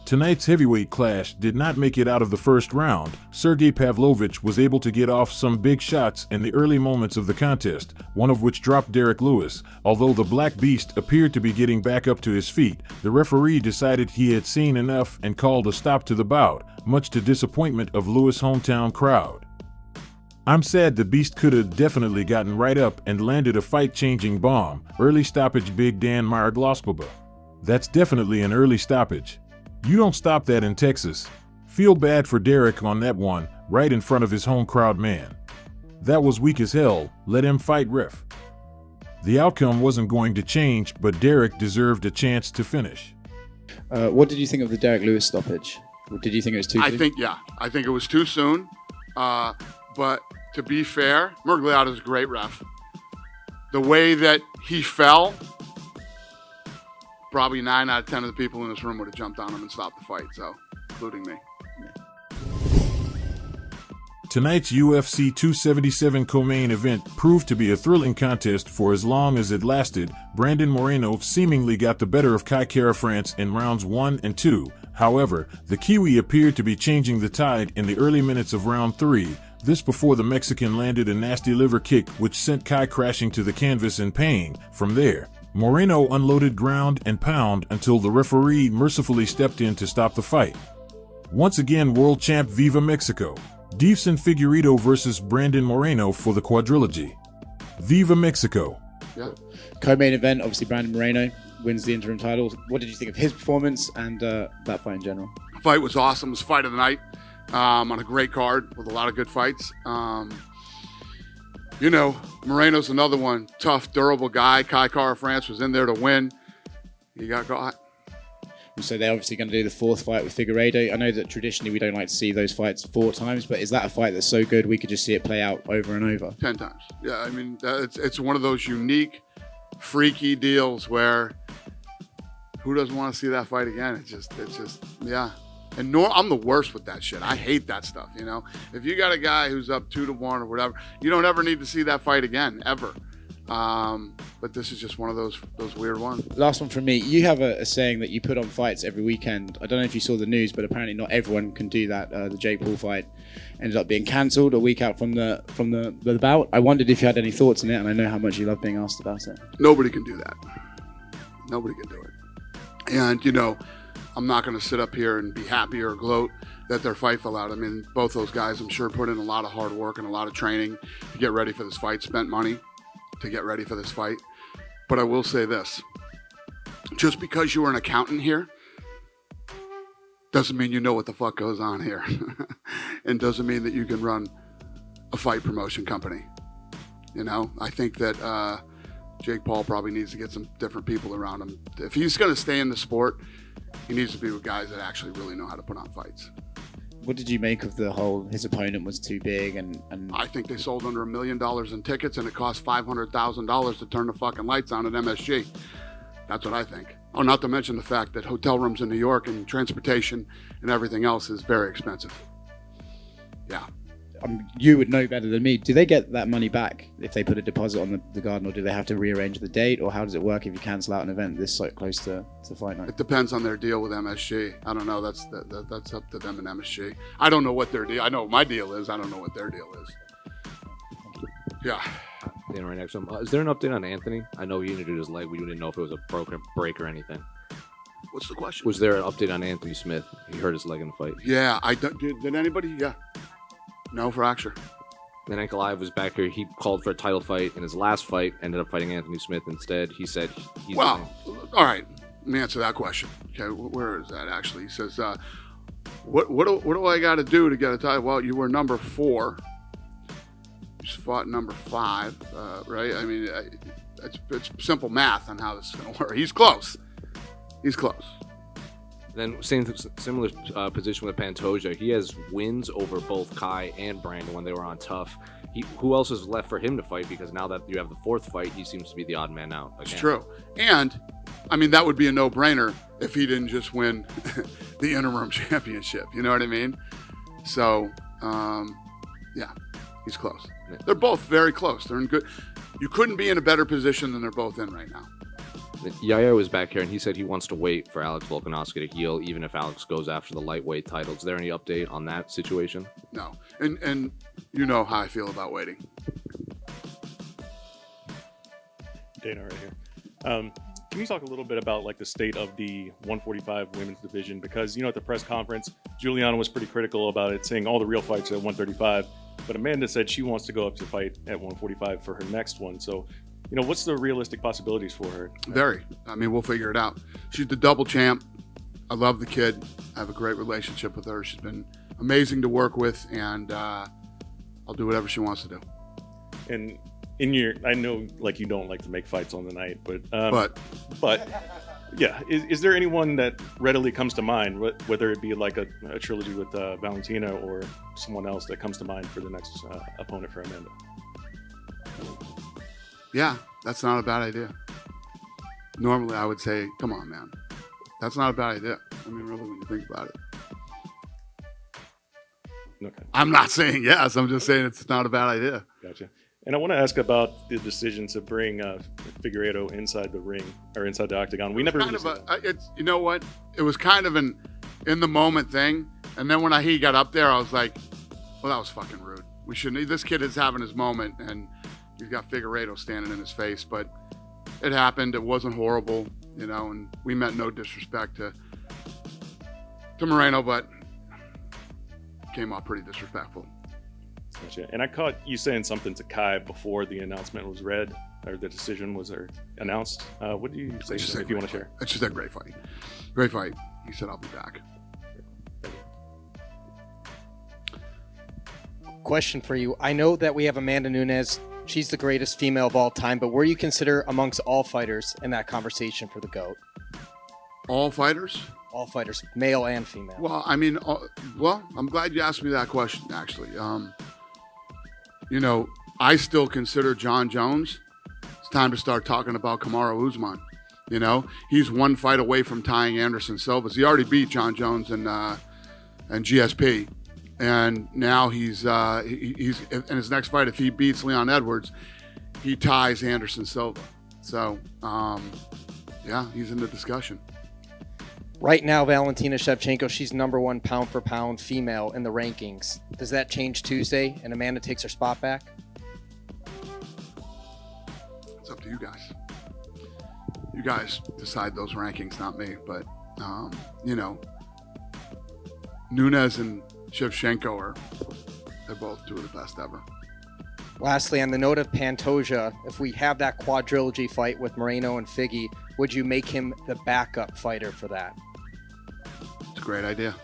Tonight's heavyweight clash did not make it out of the first round. Sergey Pavlovich was able to get off some big shots in the early moments of the contest, one of which dropped Derrick Lewis. Although the Black Beast appeared to be getting back up to his feet, the referee decided he had seen enough and called a stop to the bout, much to disappointment of Lewis' hometown crowd. I'm sad the Beast could have definitely gotten right up and landed a fight-changing bomb. Early stoppage, Big Dan Meyer Glossbaba. That's definitely an early stoppage. You don't stop that in Texas. Feel bad for Derrick on that one, right in front of his home crowd, man. That was weak as hell. Let him fight, ref. The outcome wasn't going to change, but Derrick deserved a chance to finish. What did you think of the Derrick Lewis stoppage? Did you think it was too soon? I think it was too soon. But to be fair, Murgliata's a great ref. The way that he fell, probably 9 out of 10 of the people in this room would have jumped on him and stopped the fight, so, including me. Tonight's UFC 277 co-main event proved to be a thrilling contest for as long as it lasted. Brandon Moreno seemingly got the better of Kai Kara-France in rounds 1 and 2. However, the Kiwi appeared to be changing the tide in the early minutes of round 3. This before the Mexican landed a nasty liver kick which sent Kai crashing to the canvas in pain. From there, Moreno unloaded ground and pound until the referee mercifully stepped in to stop the fight. Once again, world champ Viva Mexico. Deifson Figueiredo versus Brandon Moreno for the quadrilogy. Viva Mexico. Yeah. Co-main event, obviously Brandon Moreno wins the interim title. What did you think of his performance and that fight in general? The fight was awesome. It was fight of the night on a great card with a lot of good fights. Moreno's another one. Tough, durable guy. Kai Kara-France was in there to win. He got caught. So they're obviously going to do the fourth fight with Figueiredo. I know that traditionally we don't like to see those fights 4 times, but is that a fight that's so good we could just see it play out over and over? 10 times. Yeah, I mean, it's one of those unique, freaky deals where who doesn't want to see that fight again? It's just, yeah. And I'm the worst with that shit. I hate that stuff, you know? If you got a guy who's up 2-1 or whatever, you don't ever need to see that fight again, ever. But this is just one of those weird ones. Last one from me. You have a saying that you put on fights every weekend. I don't know if you saw the news, but apparently not everyone can do that. The Jake Paul fight ended up being cancelled a week out from the bout. I wondered if you had any thoughts on it, and I know how much you love being asked about it. Nobody can do that. Nobody can do it. And, I'm not going to sit up here and be happy or gloat that their fight fell out. I mean, both those guys, I'm sure, put in a lot of hard work and a lot of training to get ready for this fight, spent money to get ready for this fight. But I will say this. Just because you are an accountant here doesn't mean you know what the fuck goes on here. And doesn't mean that you can run a fight promotion company. I think that Jake Paul probably needs to get some different people around him. If he's going to stay in the sport, he needs to be with guys that actually really know how to put on fights. What did you make of the whole his opponent was too big and I think they sold under $1 million in tickets and it cost $500,000 to turn the fucking lights on at MSG. That's what I think. Oh, not to mention the fact that hotel rooms in New York and transportation and everything else is very expensive. Yeah. You would know better than me. Do they get that money back if they put a deposit on the Garden, or do they have to rearrange the date, or how does it work if you cancel out an event this so close to fight night? It depends on their deal with MSG. I don't know. That's up to them and MSG. I don't know what their deal. I know what my deal is. I don't know what their deal is. Yeah. Right next to him. Is there an update on Anthony? I know he injured his leg, but you didn't know if it was a broken break or anything. What's the question? Was there an update on Anthony Smith? He hurt his leg in the fight. Yeah. Did anybody? Yeah. No fracture. Then Ankalaev was back here. He called for a title fight in his last fight, ended up fighting Anthony Smith instead. He said he's... Well, all right. Let me answer that question. Okay, where is that actually? He says, what do I got to do to get a title? Well, you were number 4. You fought number 5, right? I mean, it's simple math on how this is going to work. He's close. Then similar position with Pantoja. He has wins over both Kai and Brandon when they were on tough. Who else is left for him to fight? Because now that you have the 4th fight, he seems to be the odd man out. It's true. And, I mean, that would be a no-brainer if he didn't just win the interim championship. You know what I mean? So, yeah, he's close. Yeah. They're both very close. They're in good. You couldn't be in a better position than they're both in right now. Yair was back here, and he said he wants to wait for Alex Volkanovski to heal, even if Alex goes after the lightweight title. Is there any update on that situation? No. And you know how I feel about waiting. Dana right here. Can you talk a little bit about like the state of the 145 women's division? Because, at the press conference, Juliana was pretty critical about it, saying all the real fights are at 135. But Amanda said she wants to go up to fight at 145 for her next one. So, what's the realistic possibilities for her? Very. I mean, we'll figure it out. She's the double champ. I love the kid. I have a great relationship with her. She's been amazing to work with, and I'll do whatever she wants to do. And I know like you don't like to make fights on the night, but yeah, is there anyone that readily comes to mind, whether it be like a trilogy with Valentina or someone else that comes to mind for the next opponent for Amanda? Yeah, that's not a bad idea. Normally I would say, come on, man. That's not a bad idea. I mean, really, when you think about it. Okay. I'm not saying yes. I'm just saying it's not a bad idea. Gotcha. And I want to ask about the decision to bring Figueiredo inside the ring or inside the octagon. We never really it's, you know what? It was kind of an in the moment thing. And then when he got up there, I was like, well, that was fucking rude. We shouldn't. This kid is having his moment, and he's got Figueiredo standing in his face. But it happened. It wasn't horrible, and we meant no disrespect to Moreno, but came off pretty disrespectful. Gotcha. And I caught you saying something to Kai before the announcement was read, or the decision was announced. What do you say if you want to share? It's just a great fight. Great fight. He said, I'll be back. Question for you. I know that we have Amanda Nunes. She's the greatest female of all time, but where do you consider amongst all fighters in that conversation for the GOAT? All fighters? All fighters, male and female. Well, I mean, I'm glad you asked me that question, actually. I still consider John Jones. It's time to start talking about Kamaru Usman. He's one fight away from tying Anderson Silva. He already beat John Jones and GSP, and now he's in his next fight. If he beats Leon Edwards, he ties Anderson Silva. So, yeah, he's in the discussion. Right now, Valentina Shevchenko, she's number one pound for pound female in the rankings. Does that change Tuesday and Amanda takes her spot back? It's up to you guys. You guys decide those rankings, not me. But, Nunes and Shevchenko they're both two of the best ever. Lastly, on the note of Pantoja, if we have that quadrilogy fight with Moreno and Figgy, would you make him the backup fighter for that? It's a great idea.